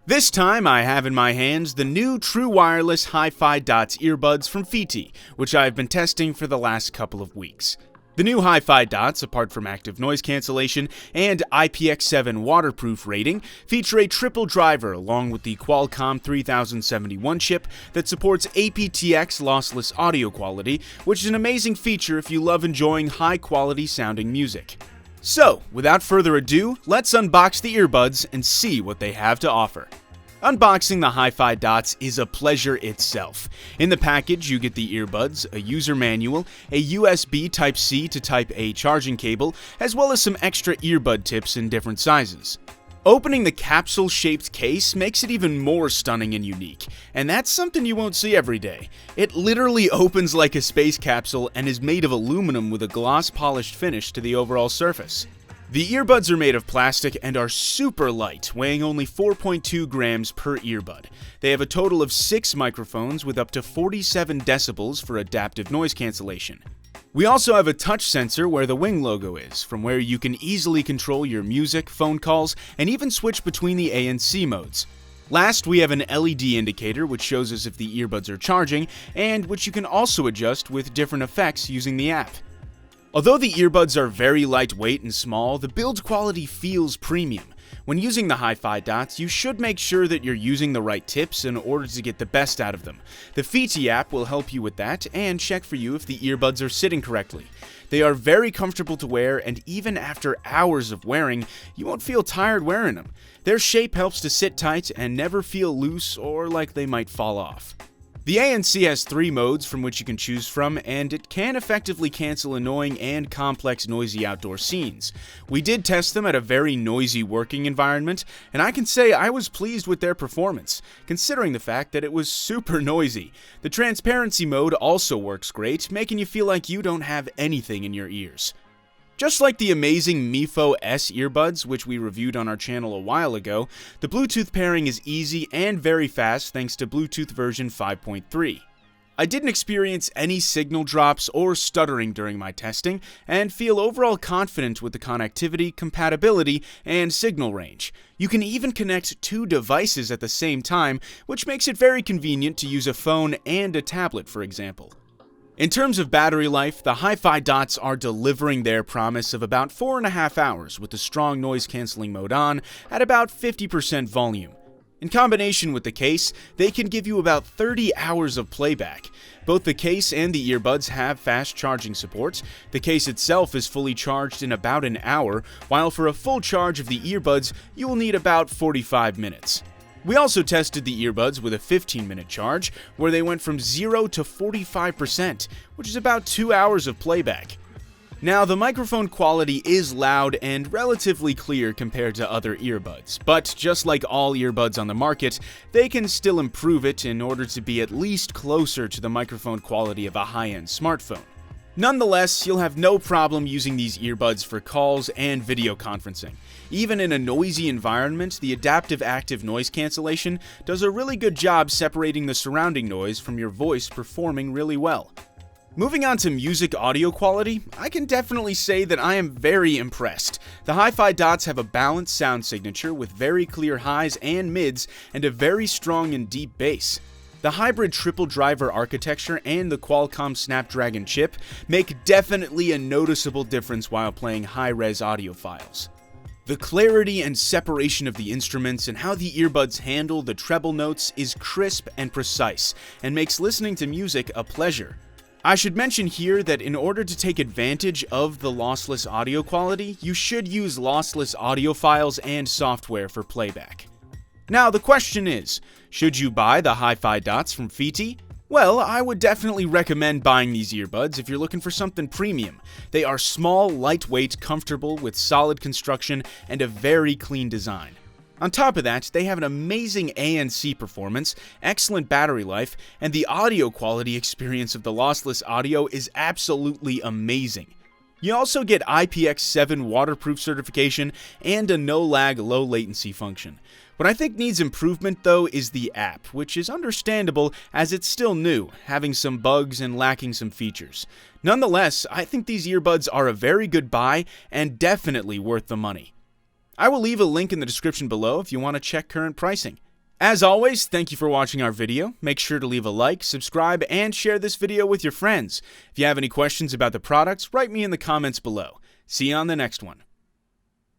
This time I have in my hands the new true wireless HiFiDots earbuds from FiiTii, which I've been testing for the last couple of weeks. The new HiFiDots, apart from active noise cancellation and IPX7 waterproof rating, feature a triple driver along with the Qualcomm 3071 chip that supports aptX lossless audio quality, which is an amazing feature if you love enjoying high-quality sounding music. So, without further ado, let's unbox the earbuds and see what they have to offer. Unboxing the HiFiDots is a pleasure itself. In the package, you get the earbuds, a user manual, a USB Type-C to Type-A charging cable, as well as some extra earbud tips in different sizes. Opening the capsule-shaped case makes it even more stunning and unique, and that's something you won't see every day. It literally opens like a space capsule and is made of aluminum with a gloss-polished finish to the overall surface. The earbuds are made of plastic and are super light, weighing only 4.2 grams per earbud. They have a total of 6 microphones with up to 47 decibels for adaptive noise cancellation. We also have a touch sensor where the wing logo is, from where you can easily control your music, phone calls, and even switch between the ANC modes. Last, we have an LED indicator which shows us if the earbuds are charging, and which you can also adjust with different effects using the app. Although the earbuds are very lightweight and small, the build quality feels premium. When using the HiFiDots, you should make sure that you're using the right tips in order to get the best out of them. The FiiTii app will help you with that and check for you if the earbuds are sitting correctly. They are very comfortable to wear, and even after hours of wearing, you won't feel tired wearing them. Their shape helps to sit tight and never feel loose or like they might fall off. The ANC has 3 modes from which you can choose from, and it can effectively cancel annoying and complex noisy outdoor scenes. We did test them at a very noisy working environment, and I can say I was pleased with their performance, considering the fact that it was super noisy. The transparency mode also works great, making you feel like you don't have anything in your ears. Just like the amazing Mifo earbuds, which we reviewed on our channel a while ago, the Bluetooth pairing is easy and very fast thanks to Bluetooth version 5.3. I didn't experience any signal drops or stuttering during my testing, and feel overall confident with the connectivity, compatibility, and signal range. You can even connect 2 devices at the same time, which makes it very convenient to use a phone and a tablet, for example. In terms of battery life, the HiFiDots are delivering their promise of about 4.5 hours with the strong noise cancelling mode on at about 50% volume. In combination with the case, they can give you about 30 hours of playback. Both the case and the earbuds have fast charging support. The case itself is fully charged in about an hour, while for a full charge of the earbuds, you will need about 45 minutes. We also tested the earbuds with a 15-minute charge, where they went from 0 to 45%, which is about 2 hours of playback. Now, the microphone quality is loud and relatively clear compared to other earbuds, but just like all earbuds on the market, they can still improve it in order to be at least closer to the microphone quality of a high-end smartphone. Nonetheless, you'll have no problem using these earbuds for calls and video conferencing. Even in a noisy environment, the adaptive active noise cancellation does a really good job separating the surrounding noise from your voice performing really well. Moving on to music audio quality, I can definitely say that I am very impressed. The HiFiDots have a balanced sound signature with very clear highs and mids and a very strong and deep bass. The hybrid triple driver architecture and the Qualcomm Snapdragon chip make definitely a noticeable difference while playing high-res audio files. The clarity and separation of the instruments and how the earbuds handle the treble notes is crisp and precise, and makes listening to music a pleasure. I should mention here that in order to take advantage of the lossless audio quality, you should use lossless audio files and software for playback. Now, the question is, should you buy the HiFiDots from FiiTii? Well, I would definitely recommend buying these earbuds if you're looking for something premium. They are small, lightweight, comfortable, with solid construction, and a very clean design. On top of that, they have an amazing ANC performance, excellent battery life, and the audio quality experience of the lossless audio is absolutely amazing. You also get IPX7 waterproof certification and a no-lag, low-latency function. What I think needs improvement, though, is the app, which is understandable as it's still new, having some bugs and lacking some features. Nonetheless, I think these earbuds are a very good buy and definitely worth the money. I will leave a link in the description below if you want to check current pricing. As always, thank you for watching our video. Make sure to leave a like, subscribe, and share this video with your friends. If you have any questions about the products, write me in the comments below. See you on the next one.